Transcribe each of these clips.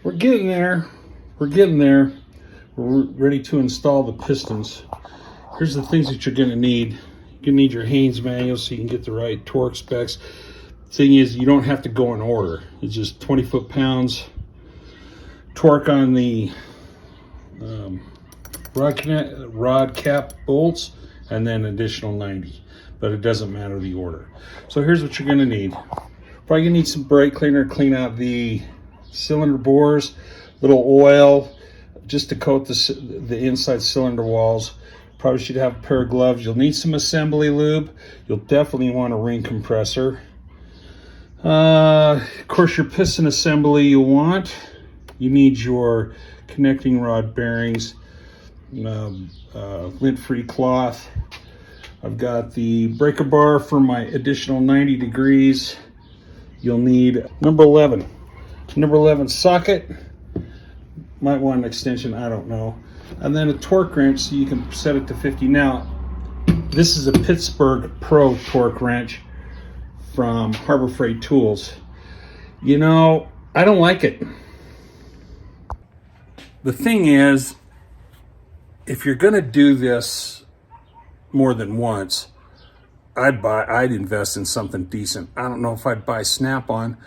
We're getting there. We're getting there. We're ready to install the pistons. Here's the things that you're going to need. You're going to need your Haynes manual so you can get the right torque specs. Thing is, you don't have to go in order. It's just 20 foot-pounds torque on the rod cap bolts, and then additional 90. But it doesn't matter the order. So here's what you're going to need. Probably going to need some brake cleaner to clean out the cylinder bores, little oil just to coat the inside cylinder walls. Probably should have a pair of gloves. You'll need some assembly lube. You'll definitely want a ring compressor. Of course, your piston assembly you want. You need your connecting rod bearings, lint-free cloth. I've got the breaker bar for my additional 90 degrees. You'll need number 11 socket. Might want an extension, I don't know. And then a torque wrench so you can set it to 50. Now, this is a Pittsburgh Pro torque wrench from Harbor Freight Tools. You know, I don't like it. The thing is, if you're gonna do this more than once, I'd invest in something decent. I don't know if I'd buy Snap-on,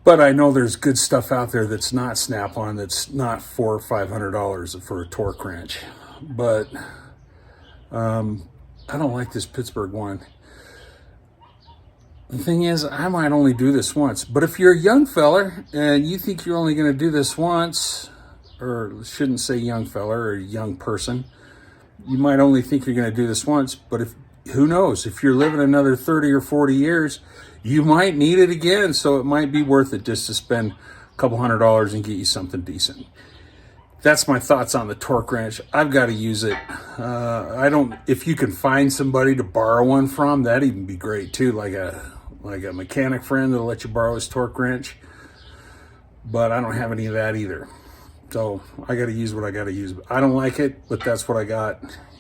but I know there's good stuff out there that's not Snap-on, that's not $400 or $500 for a torque wrench. But I don't like this Pittsburgh one. The thing is, I might only do this once. But if you're a young feller and you think you're only going to do this once, or shouldn't say young feller or young person, you might only think you're going to do this once. But who knows? If you're living another 30 or 40 years, you might need it again. So it might be worth it just to spend a couple $100 and get you something decent. That's my thoughts on the torque wrench. I've got to use it. If you can find somebody to borrow one from, that'd even be great too. Like a mechanic friend that'll let you borrow his torque wrench. But I don't have any of that either. So I got to use what I got to use. I don't like it, but that's what I got.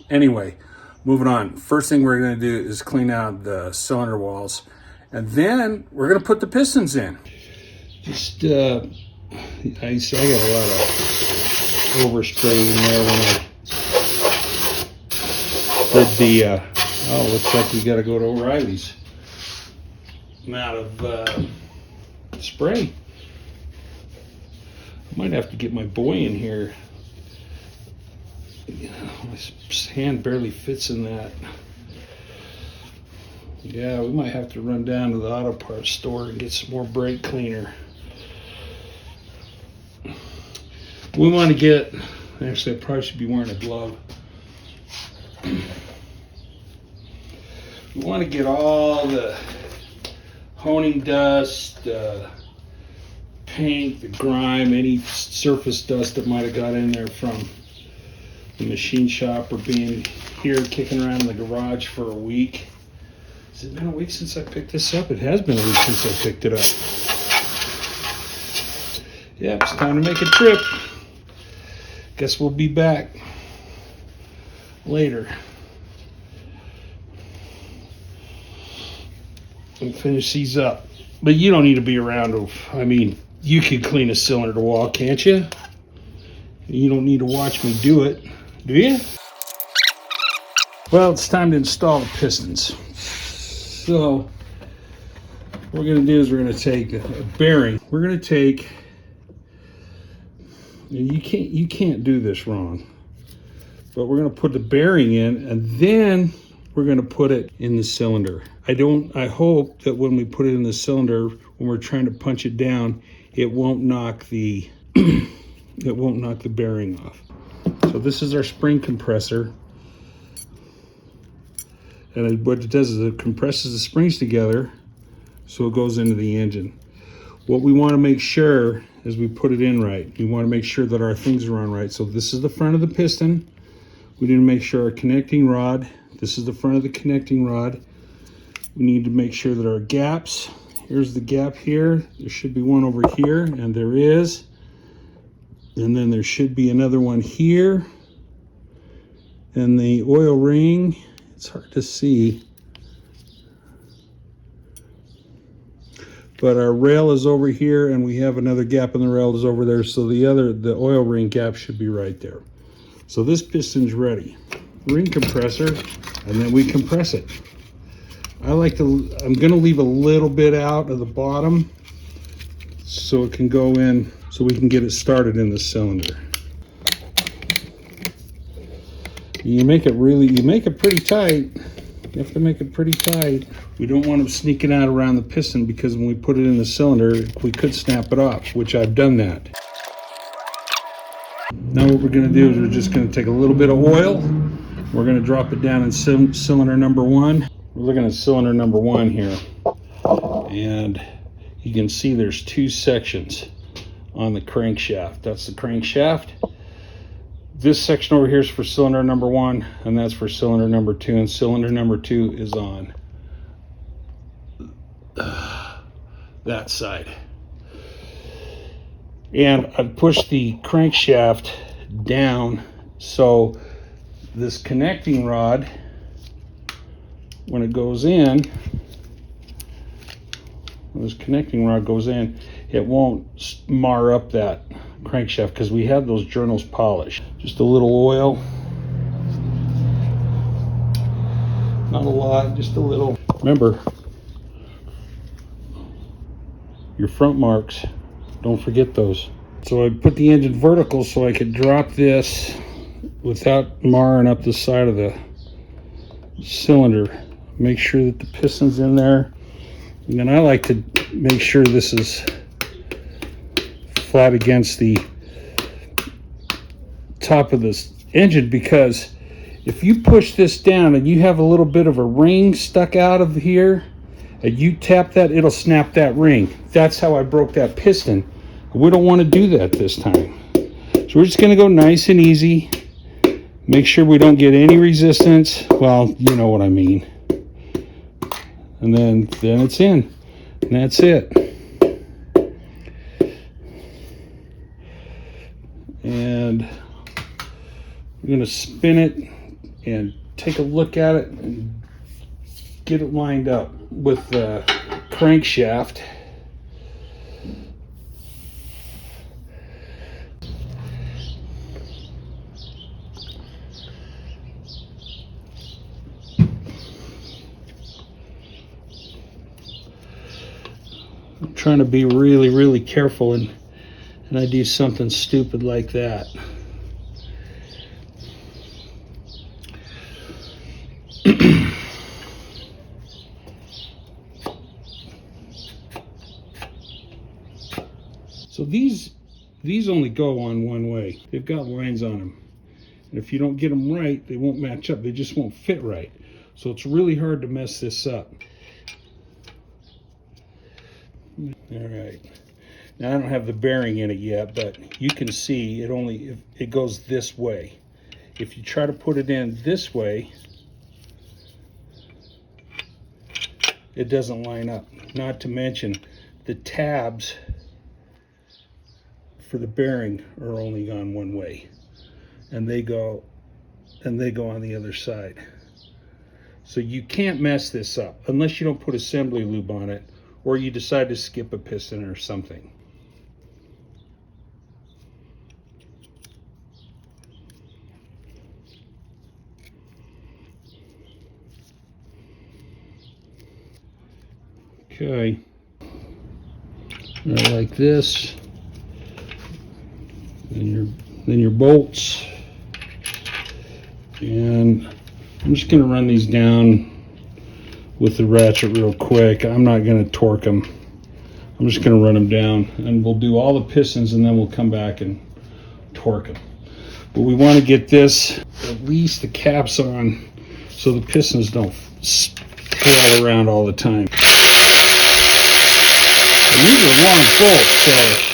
Anyway, moving on. First thing we're going to do is clean out the cylinder walls. And then we're going to put the pistons in. Just, I got a lot of overspray in there when I did the, looks like we got to go to O'Reilly's. I'm out of spray. I might have to get my boy in here. My hand barely fits in that. Yeah, we might have to run down to the auto parts store and get some more brake cleaner. We want to get, actually I probably should be wearing a glove. We want to get all the honing dust, paint, the grime, any surface dust that might have got in there from the machine shop or being here kicking around in the garage for a week. Has it been a week since I picked this up? It has been a week since I picked it up. Yeah, it's time to make a trip. Guess we'll be back later and finish these up. But you don't need to be around. I mean, you can clean a cylinder wall, can't you? You don't need to watch me do it, do you? Well, it's time to install the pistons. So what we're going to do is we're going to take a bearing. We're going to take, you can't do this wrong, but we're going to put the bearing in, and then we're going to put it in the cylinder. I hope that when we put it in the cylinder, when we're trying to punch it down, it won't knock the bearing off. So this is our spring compressor. And what it does is it compresses the springs together so it goes into the engine. What we want to make sure is we put it in right. We want to make sure that our things are on right. So this is the front of the piston. We need to make sure our connecting rod, this is the front of the connecting rod. We need to make sure that our gaps, here's the gap here. There should be one over here, and there is. And then there should be another one here. And the oil ring, it's hard to see. but our rail is over here and we have another gap in the rail is over there, so the oil ring gap should be right there. So this piston's ready. Ring compressor, and then we compress it. I'm gonna leave a little bit out of the bottom so it can go in, so we can get it started in the cylinder. You make it pretty tight. You have to make it pretty tight. We don't want them sneaking out around the piston, because when we put it in the cylinder, we could snap it off, which I've done that. Now what we're gonna do is we're just gonna take a little bit of oil. We're gonna drop it down in cylinder number 1. We're looking at cylinder number 1 here. And you can see there's 2 sections on the crankshaft. That's the crankshaft. This section over here is for cylinder number 1, and that's for cylinder number 2, and cylinder number 2 is on that side. And I've pushed the crankshaft down, so this connecting rod, when it goes in, it won't mar up that crankshaft, because we have those journals polished. Just a little oil, not a lot, just a little. Remember, your front marks, don't forget those. So I put the engine vertical so I could drop this without marring up the side of the cylinder. Make sure that the piston's in there, and then I like to make sure this is flat against the top of this engine, because if you push this down and you have a little bit of a ring stuck out of here and you tap that, it'll snap that ring. That's how I broke that piston. We don't want to do that this time. So we're just going to go nice and easy. Make sure we don't get any resistance. Well, you know what I mean. And then it's in. And that's it. And we're going to spin it and take a look at it and get it lined up with the crankshaft. I'm trying to be really, really careful, and I do something stupid like that. So these only go on one way. They've got lines on them. And if you don't get them right, they won't match up. They just won't fit right. So it's really hard to mess this up. All right. Now I don't have the bearing in it yet, but you can see it goes this way. If you try to put it in this way, it doesn't line up. Not to mention the tabs for the bearing are only on one way, and they go on the other side. So you can't mess this up unless you don't put assembly lube on it, or you decide to skip a piston or something. Okay, like this. Then your bolts, and I'm just going to run these down with the ratchet real quick. I'm not going to torque them. I'm just going to run them down, and we'll do all the pistons, and then we'll come back and torque them. But we want to get this, at least the caps on, so the pistons don't fall around all the time. And these are long bolts, so.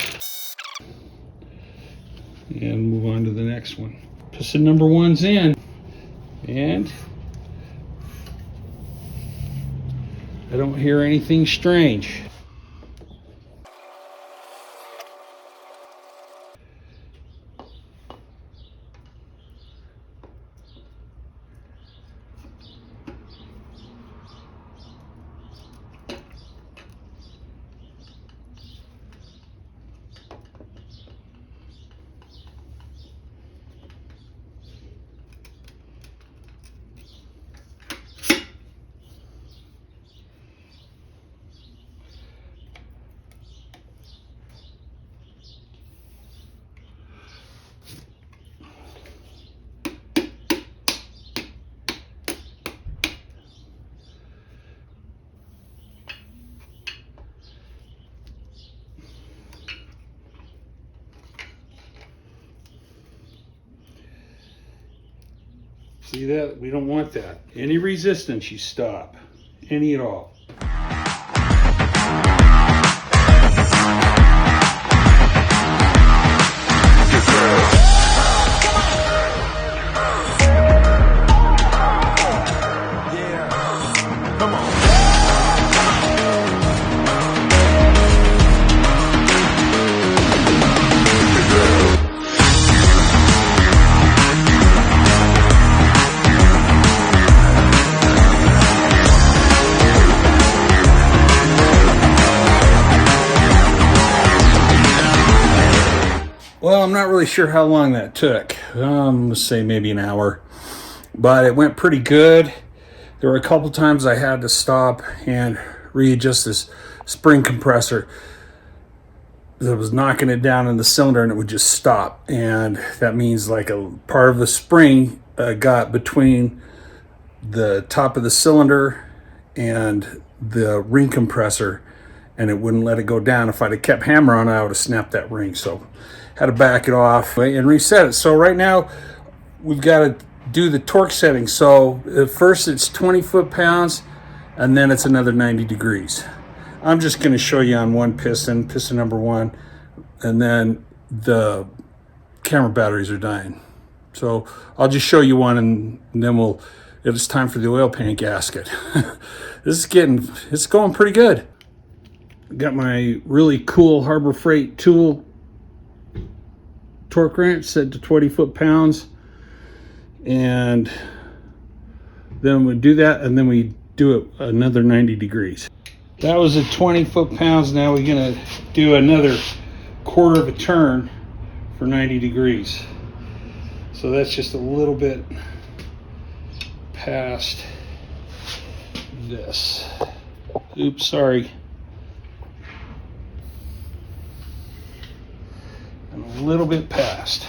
And move on to the next one. Piston number 1's in, and I don't hear anything strange. See that? We don't want that. Any resistance, you stop. Any at all. Well, I'm not really sure how long that took. Let's say maybe an hour. But it went pretty good. There were a couple times I had to stop and readjust this spring compressor that was knocking it down in the cylinder, and it would just stop. And that means like a part of the spring got between the top of the cylinder and the ring compressor, and it wouldn't let it go down. If I'd have kept hammer on it, I would have snapped that ring. So had to back it off and reset it. So right now we've got to do the torque setting. So at first it's 20 foot-pounds, and then it's another 90 degrees. I'm just going to show you on one piston number one, and then the camera batteries are dying. So I'll just show you one, and then it's time for the oil pan gasket. It's going pretty good. Got my really cool Harbor Freight tool torque wrench set to 20 foot-pounds, and then we do that, and then we do it another 90 degrees. That was at 20 foot-pounds. Now we're gonna do another quarter of a turn for 90 degrees. So that's just a little bit past this. Oops, sorry. And a little bit past.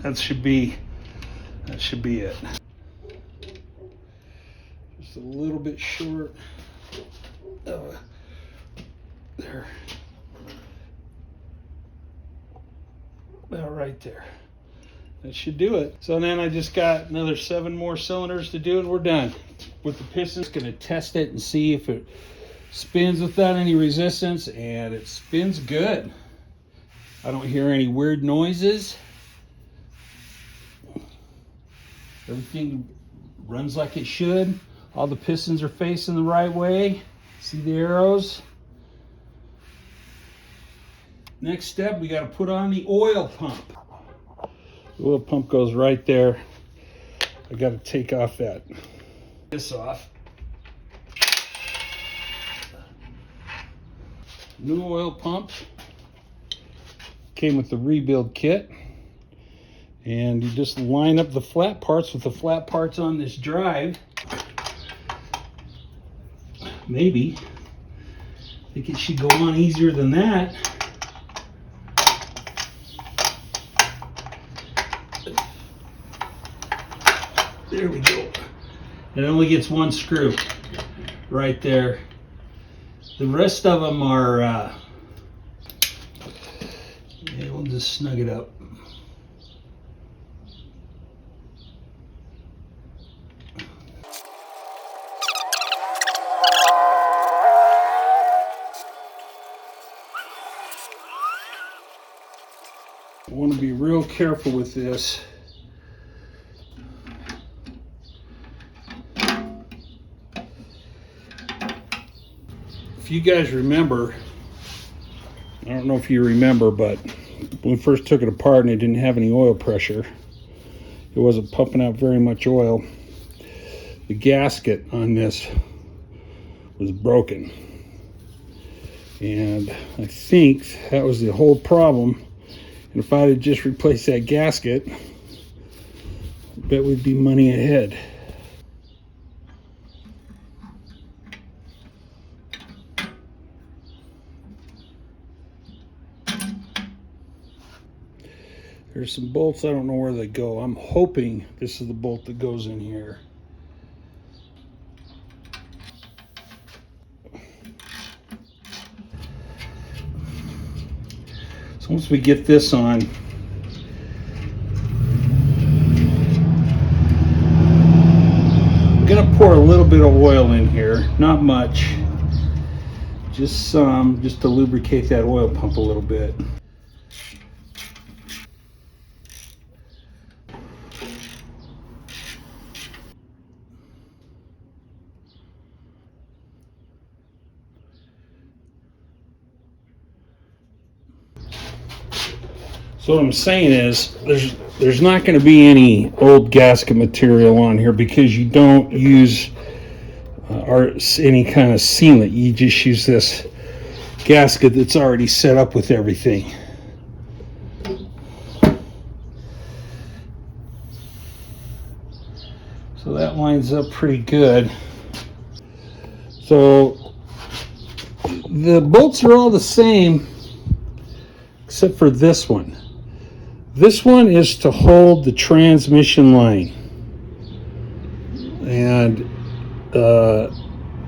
That should be it. Just a little bit short. There. About right there. That should do it. So then I just got another 7 more cylinders to do, and we're done with the piston. Just gonna test it and see if it spins without any resistance, and it spins good. I don't hear any weird noises. Everything runs like it should. All the pistons are facing the right way. See the arrows? Next step, we got to put on the oil pump. The oil pump goes right there. I got to take off this off. New oil pump. Came with the rebuild kit. And you just line up the flat parts with the flat parts on this drive. Maybe. I think it should go on easier than that. There we go. It only gets one screw right there. The rest of them are, yeah, we'll just snug it up. I want to be real careful with this. If you guys remember, I don't know if you remember, but when we first took it apart and it didn't have any oil pressure, it wasn't pumping out very much oil. The gasket on this was broken. And I think that was the whole problem. And if I had just replaced that gasket, I bet we'd be money ahead. There's some bolts, I don't know where they go. I'm hoping this is the bolt that goes in here. So once we get this on, gonna pour a little bit of oil in here, not much, just some, just to lubricate that oil pump a little bit. So what I'm saying is, there's not going to be any old gasket material on here because you don't use or any kind of sealant. You just use this gasket that's already set up with everything. So that lines up pretty good. So the bolts are all the same except for this one. This one is to hold the transmission line. And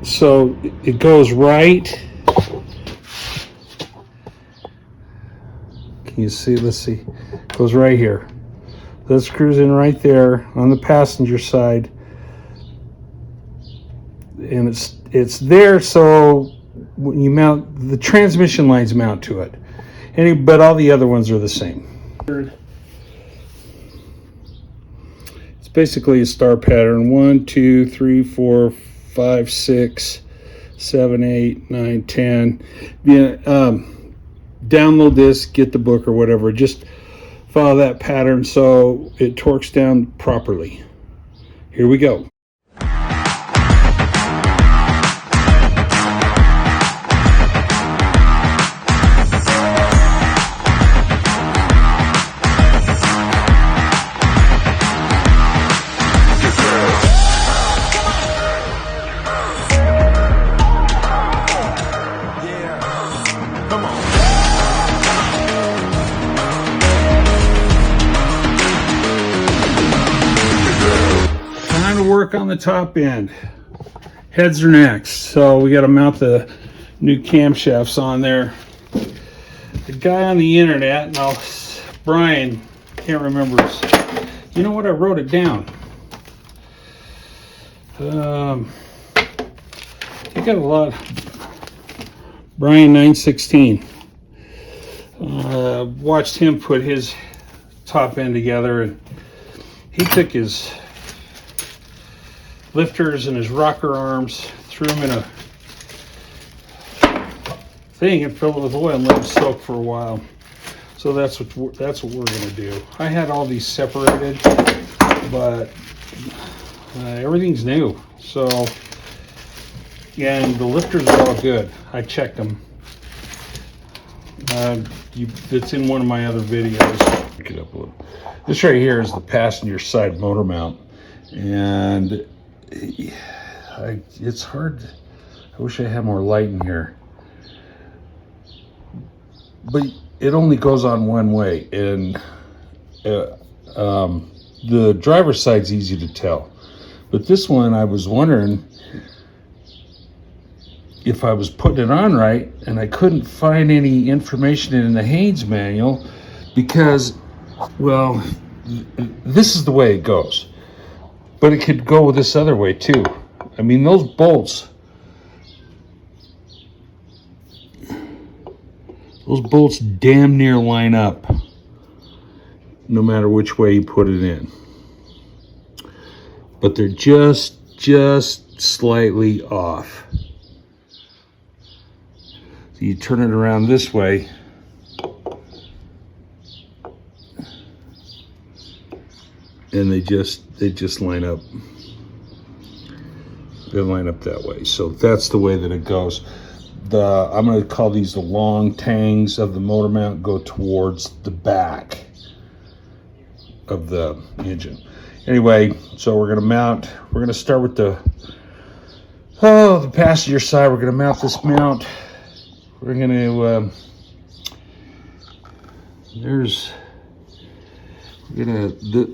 so it goes right. Can you see? Let's see. It goes right here. That screws in right there on the passenger side. And it's there so when you mount, the transmission lines mount to it. But all the other ones are the same. It's basically a star pattern. 1, 2, 3, 4, 5, 6, 7, 8, 9, 10. Yeah, download this, get the book or whatever. Just follow that pattern so it torques down properly. Here we go. Work on the top end. Heads are next, so we got to mount the new camshafts on there. The guy on the internet, now Brian, can't remember his, you know what, I wrote it down. I got a lot. Bryan916. Watched him put his top end together, and he took his lifters and his rocker arms, threw them in a thing and filled it with oil and let them soak for a while. So that's what we're going to do. I had all these separated, but everything's new. So, yeah, and the lifters are all good. I checked them. It's in one of my other videos. Pick it up a little. This right here is the passenger side motor mount, and it's hard. I wish I had more light in here, but it only goes on one way, and the driver's side's easy to tell, but this one I was wondering if I was putting it on right, and I couldn't find any information in the Haynes manual because, well, this is the way it goes. But it could go this other way too. I mean, those bolts damn near line up no matter which way you put it in. But they're just slightly off. So you turn it around this way, and they just line up. They line up that way. So that's the way that it goes. I'm going to call these the long tangs of the motor mount, go towards the back of the engine. Anyway, so we're going to start with the passenger side. We're going to mount this mount. We're going to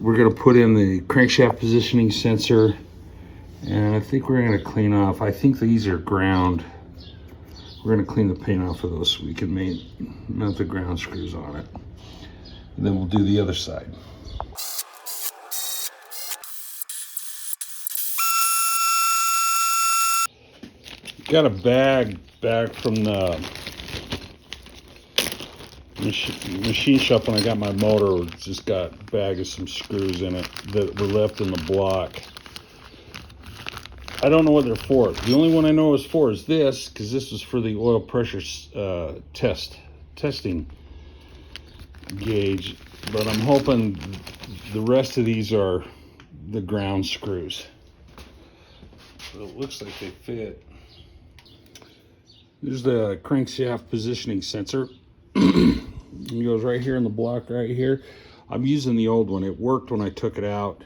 we're gonna put in the crankshaft positioning sensor, and I think we're gonna clean off. I think these are ground. We're gonna clean the paint off of those so we can mount the ground screws on it, and then we'll do the other side. Got a bag back from the machine shop when I got my motor. Just got a bag of some screws in it that were left in the block. I don't know what they're for. The only one I know is for is this, because this was for the oil pressure testing gauge. But I'm hoping the rest of these are the ground screws. So it looks like they fit. There's the crankshaft positioning sensor. It goes right here in the block right here. I'm using the old one. It worked when I took it out.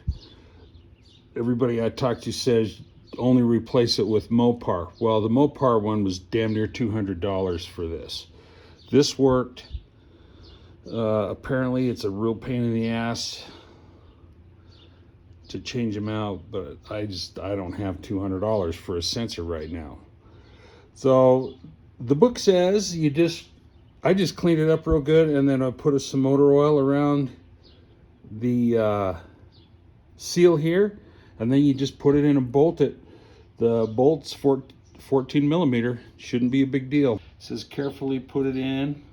Everybody I talked to says only replace it with Mopar. Well, the Mopar one was damn near $200 for this. This worked. Apparently it's a real pain in the ass to change them out, but I don't have $200 for a sensor right now. So the book says I just cleaned it up real good, and then I put some motor oil around the seal here, and then you just put it in and bolt it. The bolt's 14 millimeter, shouldn't be a big deal. It says carefully put it in.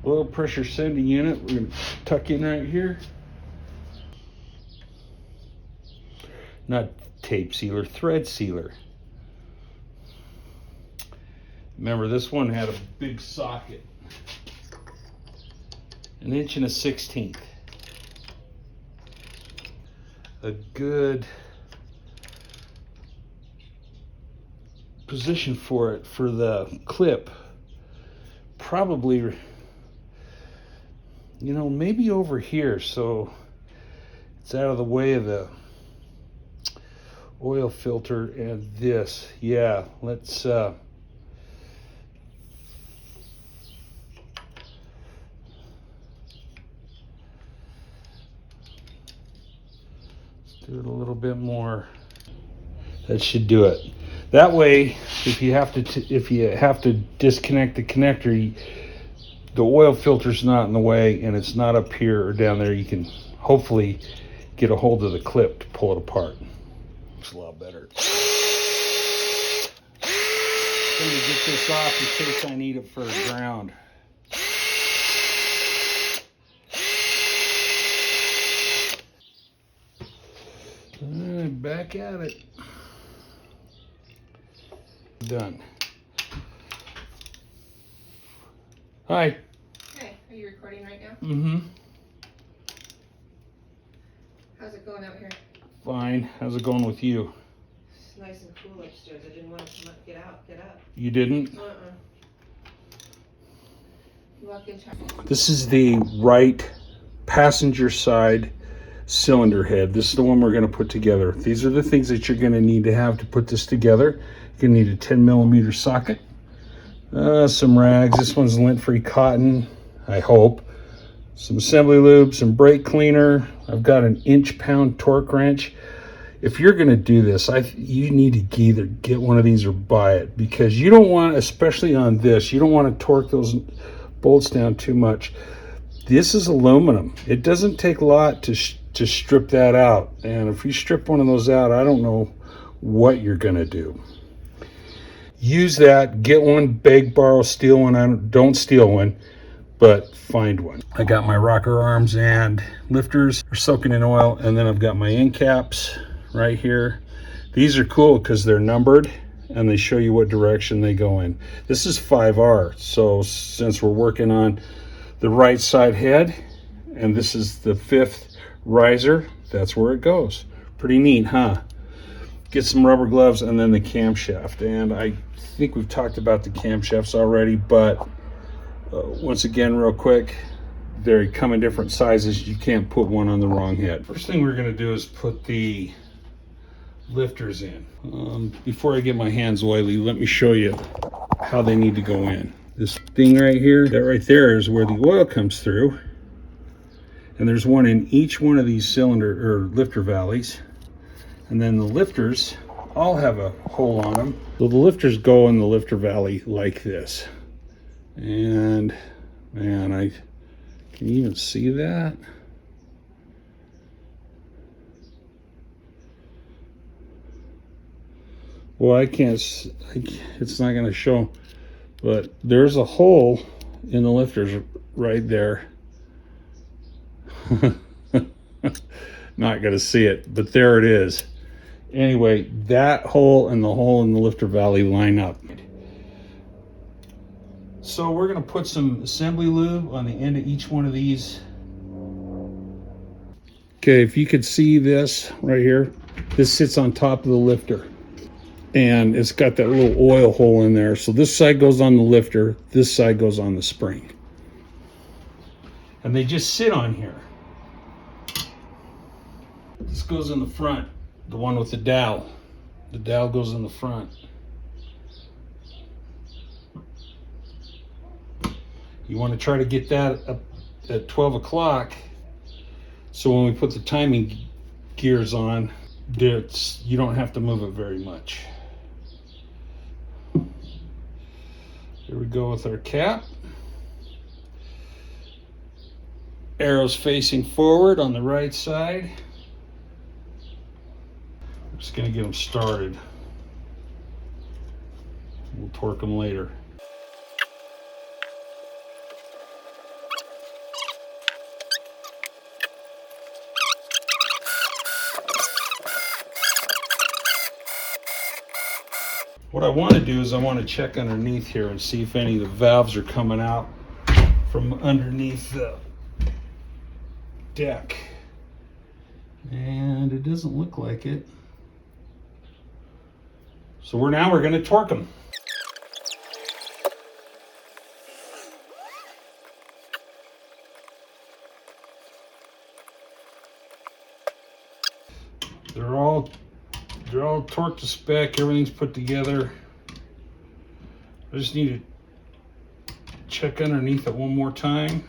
Oil pressure sending unit, we're going to tuck in right here. Not tape sealer, thread sealer. Remember, this one had a big socket, 1 1/16 inch. A good position for it for the clip, probably, you know, maybe over here, so it's out of the way of the oil filter and this. Yeah, let's do it a little bit more. That should do it. That way, if you have to disconnect the connector, the oil filter's not in the way and it's not up here or down there. You can hopefully get a hold of the clip to pull it apart. Looks a lot better. Let me get this off in case I need it for a ground. All right, back at it. Done. Hi. Hey, are you recording right now? Mm-hmm. How's it going out here? Fine. How's it going with you? It's nice and cool upstairs. I didn't want to come up. Get out. Get up. You didn't? You walk in. This is the right passenger side cylinder head. This is the one we're going to put together. These are the things that you're going to need to have to put this together. You're going to need a 10 millimeter socket, some rags. This one's lint-free cotton, I hope. Some assembly lube, some brake cleaner. I've got an inch-pound torque wrench. If you're going to do this, you need to either get one of these or buy it, because you don't want, especially on this, you don't want to torque those bolts down too much. This is aluminum. It doesn't take a lot to strip that out, and if you strip one of those out, I don't know what you're going to do. Use that. Get one, beg, borrow, steal one. Don't steal one, but find one. I got my rocker arms and lifters are soaking in oil, and then I've got my end caps right here. These are cool because they're numbered and they show you what direction they go in. This is 5R, so since we're working on the right side head, and this is the 5th riser, that's where it goes. Pretty neat, huh? Get some rubber gloves and then the camshaft. And I think we've talked about the camshafts already, but once again, real quick, they come in different sizes. You can't put one on the wrong head. First thing we're going to do is put the lifters in. Before I get my hands oily, let me show you how they need to go in. This thing right here, that right there is where the oil comes through. And there's one in each one of these cylinder or lifter valleys. And then the lifters all have a hole on them. So the lifters go in the lifter valley like this. And man, can you even see that? Well, it's not going to show, but there's a hole in the lifters right there. Not going to see it, but there it is. Anyway, that hole and the hole in the lifter valley line up. So we're going to put some assembly lube on the end of each one of these. Okay, if you could see this right here, this sits on top of the lifter. And it's got that little oil hole in there. So this side goes on the lifter, this side goes on the spring. And they just sit on here. This goes in the front, the one with the dowel. The dowel goes in the front. You want to try to get that up at 12 o'clock. So when we put the timing gears on, you don't have to move it very much. Here we go with our cap. Arrows facing forward on the right side. I'm just going to get them started. We'll torque them later. What I want to do is I want to check underneath here and see if any of the valves are coming out from underneath the deck. And it doesn't look like it. So we're going to torque them. They're all torqued to spec, everything's put together. I just need to check underneath it one more time.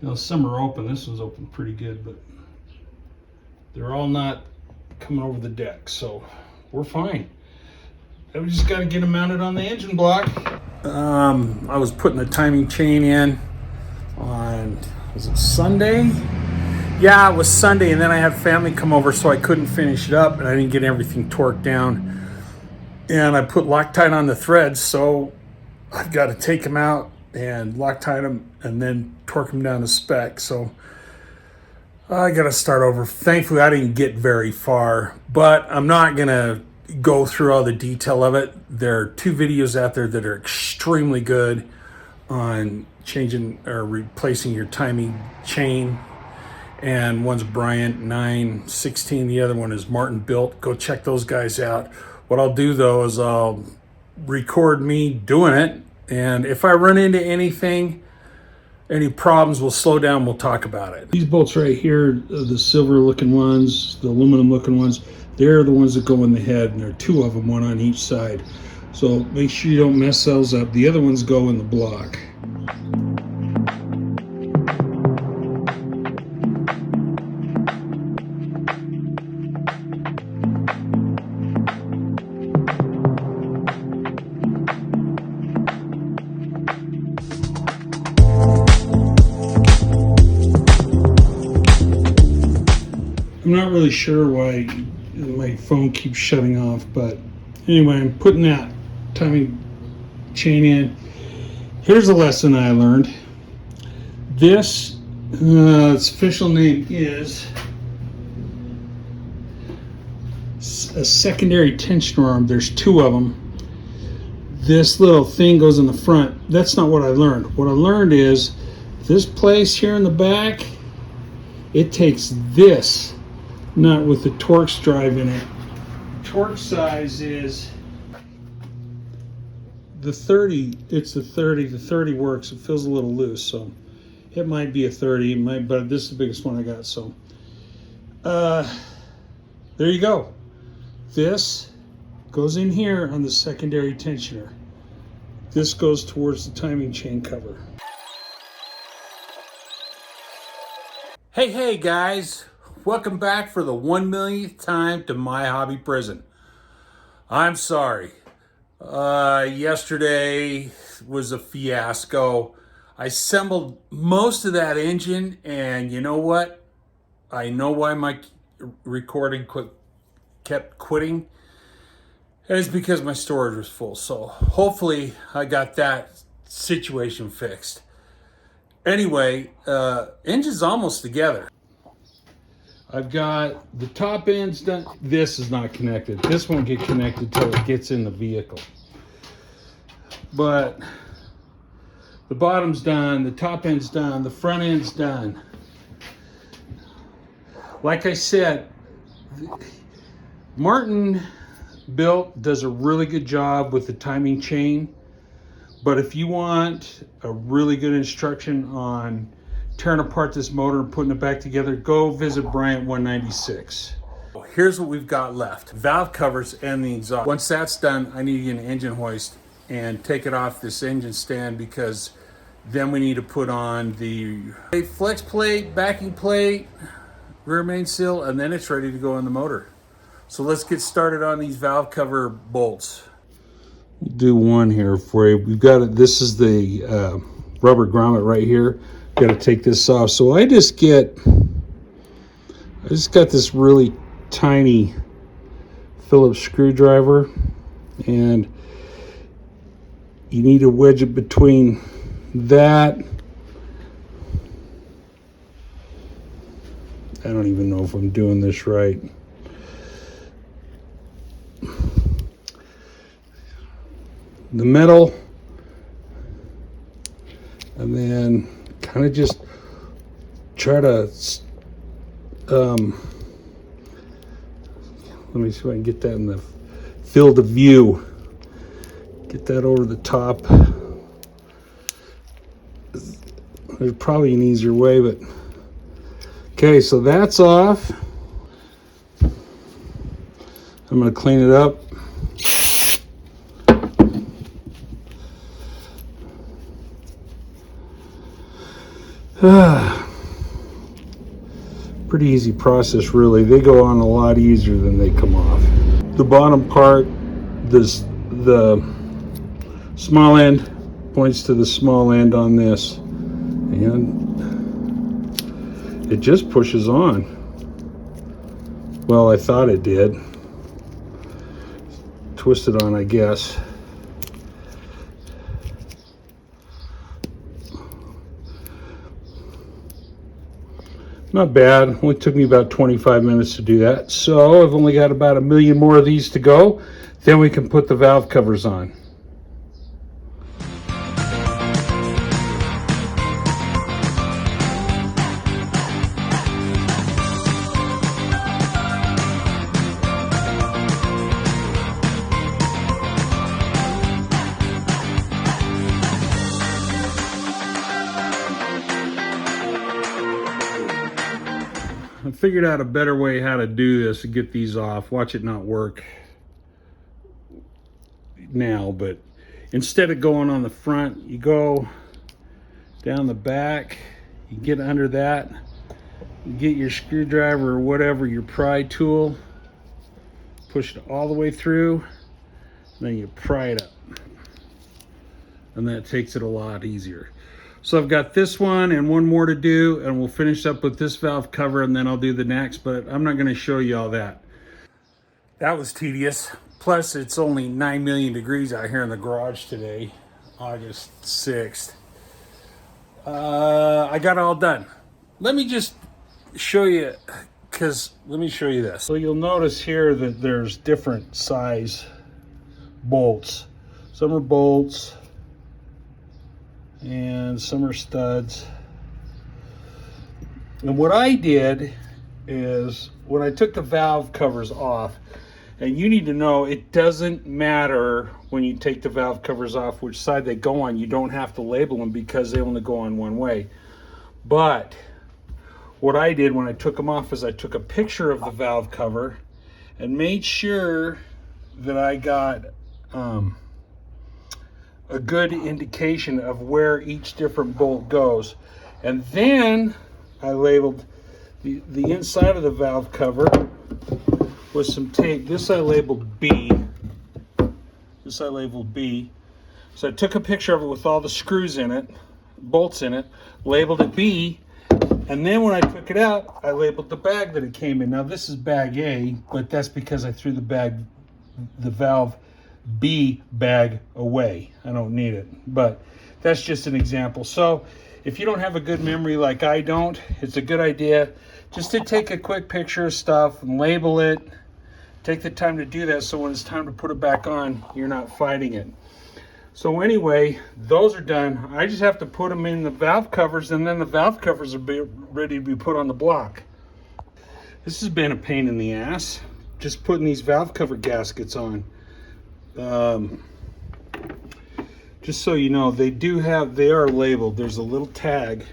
You know, some are open, this one's open pretty good, but they're all not coming over the deck, so we're fine. We just got to get them mounted on the engine block. I was putting the timing chain in on, was it Sunday? Yeah, it was Sunday, and then I had family come over, so I couldn't finish it up, and I didn't get everything torqued down. And I put Loctite on the threads, so I've got to take them out and Loctite them and then torque them down to spec. So I got to start over. Thankfully, I didn't get very far, but I'm not going to go through all the detail of it. There are 2 videos out there that are extremely good on changing or replacing your timing chain. And one's Bryan916, the other one is Martinbuilt. Go check those guys out. What I'll do though is I'll record me doing it, and if I run into anything, any problems, we'll slow down, we'll talk about it. These bolts right here, the silver looking ones, the aluminum looking ones, they're the ones that go in the head, and there are 2 of them, one on each side. So make sure you don't mess those up. The other ones go in the block. I'm not really sure why my phone keeps shutting off, but anyway, I'm putting that timing chain in. Here's a lesson I learned. This, its official name is a secondary tension arm. There's 2 of them. This little thing goes in the front. That's not what I learned. What I learned is this place here in the back, it takes this nut with the Torx drive in it. Torque size is the 30. It's the 30. The 30 works. It feels a little loose, so it might be a 30. It might, but this is the biggest one I got. So there you go. This goes in here on the secondary tensioner. This goes towards the timing chain cover. Hey guys, welcome back for the 1 millionth time to My Hobby Prison. I'm sorry, Yesterday was a fiasco. I assembled most of that engine, and you know what? I know why my recording kept quitting. And it's because my storage was full. So hopefully I got that situation fixed. Anyway, engine's almost together. I've got the top ends done. This is not connected. This won't get connected till it gets in the vehicle. But the bottom's done, the top end's done, the front end's done. Like I said, Martinbuilt does a really good job with the timing chain. But if you want a really good instruction on tearing apart this motor and putting it back together, go visit Bryan916. Here's what we've got left: valve covers and the exhaust. Once that's done, I need to get an engine hoist and take it off this engine stand, because then we need to put on the flex plate, backing plate, rear main seal, and then it's ready to go in the motor. So let's get started on these valve cover bolts. We'll do one here for you. We've got it. This is the rubber grommet right here. Got to take this off. So I just got this really tiny Phillips screwdriver, and you need to wedge it between that. I don't even know if I'm doing this right. The metal, and then kind of just try to let me see if I can get that in the field of view. Get that over the top. There's probably an easier way, but okay, so that's off. I'm going to clean it up. Pretty easy process, really. They go on a lot easier than they come off. The bottom part, the small end points to the small end on this, and it just pushes on. Well, I thought it did. Twisted on, I guess. Not bad. Only took me about 25 minutes to do that. So I've only got about 1 million more of these to go. Then we can put the valve covers on. I figured out a better way how to do this to get these off. Watch it not work now, but instead of going on the front, you go down the back, you get under that, you get your screwdriver or whatever, your pry tool, push it all the way through, and then you pry it up. And that takes it a lot easier. So I've got this one and one more to do, and we'll finish up with this valve cover, and then I'll do the next, but I'm not going to show you all that. That was tedious. Plus, it's only 9 million degrees out here in the garage today, August 6th. I got it all done. Let me just show you, let me show you this. So you'll notice here that there's different size bolts. Some are bolts, and some are studs. And what I did is, when I took the valve covers off, and you need to know, it doesn't matter when you take the valve covers off which side they go on. You don't have to label them because they only go on one way. But what I did when I took them off is I took a picture of the valve cover and made sure that I got a good indication of where each different bolt goes. And then I labeled the inside of the valve cover with some tape. This I labeled B. This This I labeled B. So I took a picture of it with all the screws in it, bolts in it, labeled it B, and then when I took it out, I labeled the bag that it came in. Now this is bag A, but that's because I threw the valve B bag away. I don't need it, but that's just an example. So if you don't have a good memory like I don't, it's a good idea just to take a quick picture of stuff and label it. Take the time to do that so when it's time to put it back on, you're not fighting it. So anyway, those are done. I just have to put them in the valve covers, and then the valve covers are ready to be put on the block. This has been a pain in the ass, just putting these valve cover gaskets on. Just so you know, they are labeled. There's a little tag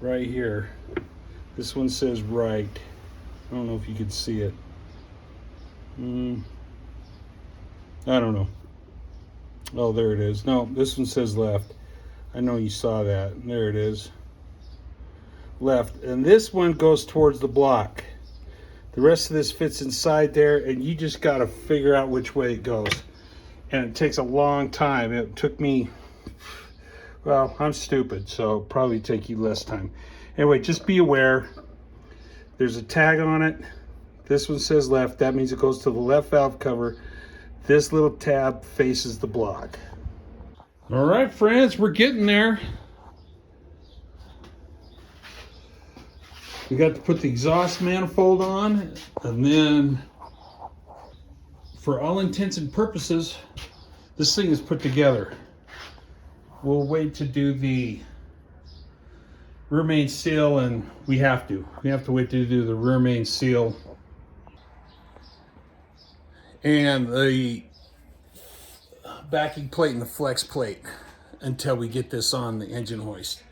right here. This one says right. I don't know if you can see it. I don't know. Oh, there it is. No, this one says left. I know you saw that. There it is. Left. And this one goes towards the block. The rest of this fits inside there, and you just got to figure out which way it goes. And it takes a long time. It took me, well, I'm stupid, so it'll probably take you less time. Anyway, just be aware. There's a tag on it. This one says left. That means it goes to the left valve cover. This little tab faces the block. All right, friends, we're getting there. We got to put the exhaust manifold on, and then for all intents and purposes, this thing is put together. We'll wait to do the rear main seal, and we have to wait to do the rear main seal and the backing plate and the flex plate until we get this on the engine hoist.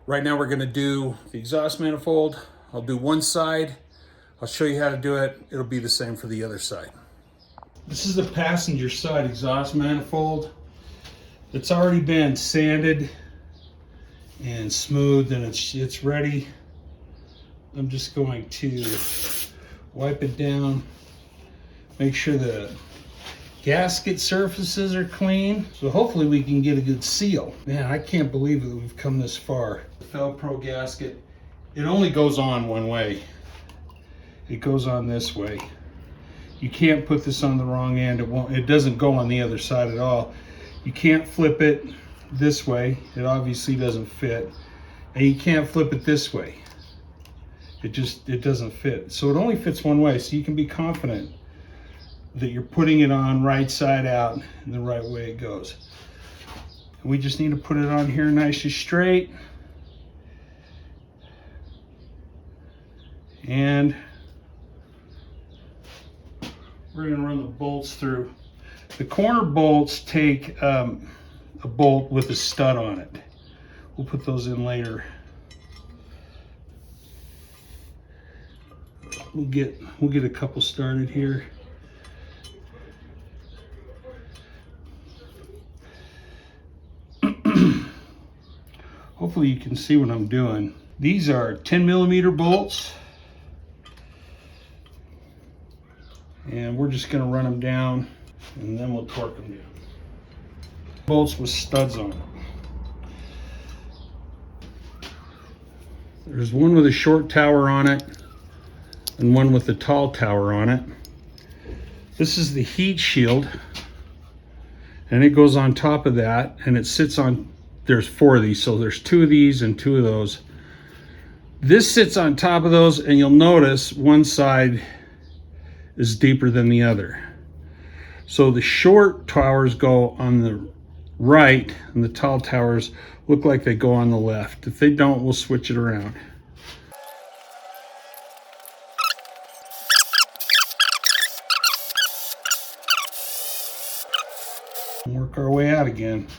Right now we're going to do the exhaust manifold. I'll do one side. I'll show you how to do it. It'll be the same for the other side. This is the passenger side exhaust manifold. It's already been sanded and smoothed, and it's ready. I'm just going to wipe it down. Make sure the gasket surfaces are clean. So hopefully we can get a good seal. Man, I can't believe that we've come this far. The Velcro gasket, it only goes on one way. It goes on this way. You can't put this on the wrong end. It doesn't go on the other side at all. You can't flip it this way. It obviously doesn't fit. And you can't flip it this way. It doesn't fit. So it only fits one way. So you can be confident that you're putting it on right side out and the right way it goes. And we just need to put it on here nice and straight. And we're going to run the bolts through. The corner bolts take a bolt with a stud on it. We'll put those in later. We'll get a couple started here. Hopefully you can see what I'm doing. These are 10mm bolts, and we're just going to run them down, and then we'll torque them down. Bolts with studs on them. There's one with a short tower on it and one with a tall tower on it. This is the heat shield, and it goes on top of that, and it sits on, there's 4 of these, so there's 2 of these and 2 of those. This sits on top of those, and you'll notice one side is deeper than the other. So the short towers go on the right, and the tall towers look like they go on the left. If they don't, we'll switch it around. Work our way out again.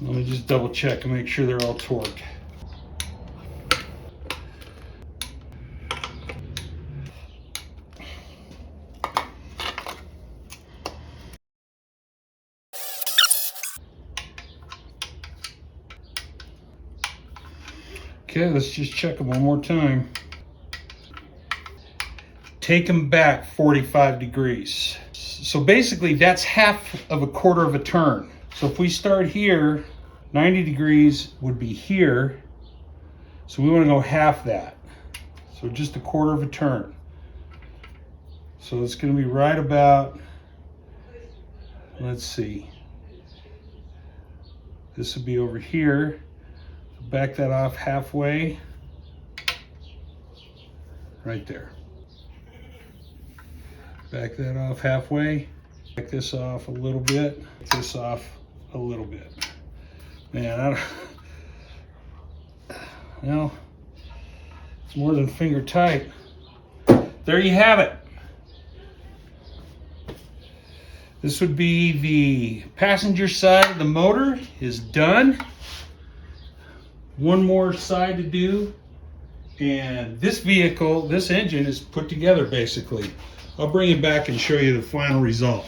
Let me just double check and make sure they're all torqued. Okay, let's just check them one more time. Take them back 45 degrees. So basically that's half of a quarter of a turn. So if we start here, 90 degrees would be here. So we want to go half that. So just a quarter of a turn. So it's going to be right about, let's see. This would be over here. Back that off halfway. Right there. Back that off halfway. Back this off a little bit. Back this off a little bit. Man, well, it's more than finger tight. There you have it. This would be the passenger side of the motor is done. One more side to do. And this vehicle, this engine is put together basically. I'll bring it back and show you the final result.